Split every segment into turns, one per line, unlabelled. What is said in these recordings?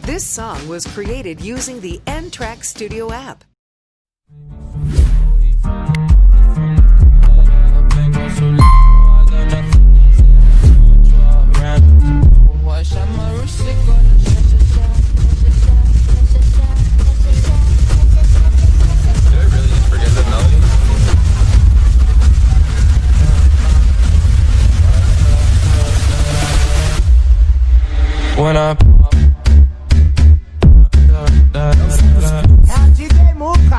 This song was created using the N-Track Studio app.
When I
DJ Muca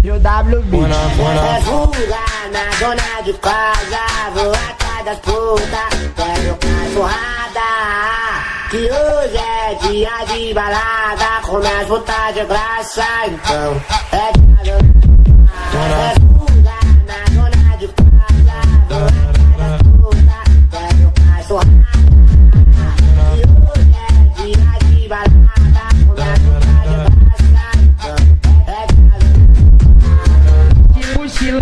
e o WB. É fuga na dona de casa, vou atrás das putas, quero cachorrada. Que hoje é dia de balada, com as putas de graça, então é dia de fuga na dona de casa, vou atrás das putas, quero cachorrada.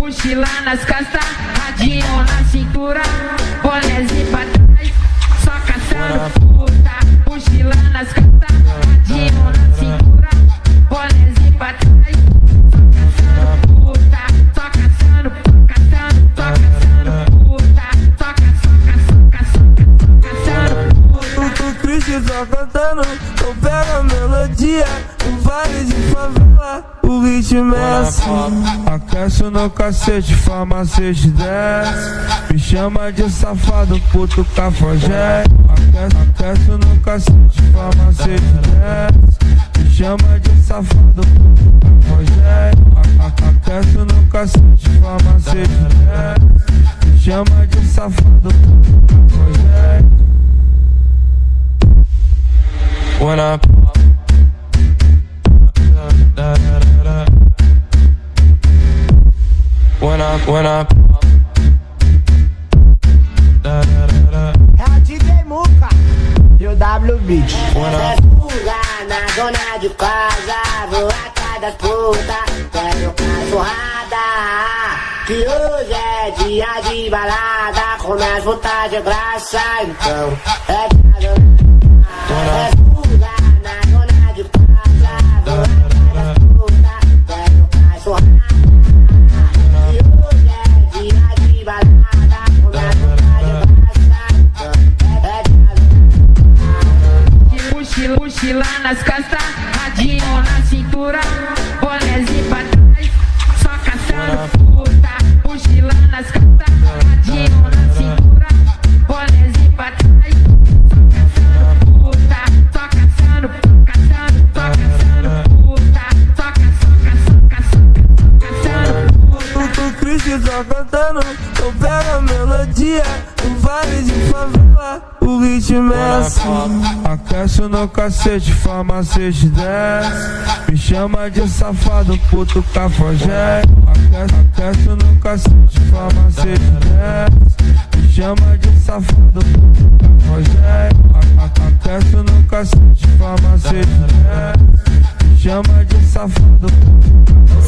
Mochila nas costas, radinho na cintura, bonézinho pra trás, só caçando puta. Mochila nas costas, radinho na cintura, bonézinho pra trás, só caçando puta, só caçando puta, só caçando puta.
o Christian só cantando, então pega a melodia, o vale de favela. O ritmo é assim. Aqueço no cacete, farmacete desce. Me chama de safado, puto cafajé. Aqueço no cacete, farmacete desce. Me chama de safado, puto cafajé. Aqueço no cacete, farmacete desce. Me chama de safado, puto cafajé. When I
É o DJ Muca e o WB. É fuga na dona de casa, vou atrás das putas, quero cachorrada. Que hoje é dia de balada, com as putas de graça, então é dia de fuga na dona de casa, vou atrás das putas, quero cachorrada.
Mochila nas costas, radinho na cintura, bonézinho pra trás, só caçando puta. Mochila nas costas, radinho na cintura, bonézinho pra trás, só caçando puta, só caçando puta, só caçando puta.
o Christian só cantando, então pega a melodia, o vale de favela. O ritmo é assim. Aqueço no cacete, farmacete desce. Me chama de safado, puto cafajé. Aqueço no cacete, farmacete desce. Me chama de safado, puto cafajé. Aqueço no cacete, farmacete desce. Me chama de safado, puto cafajé.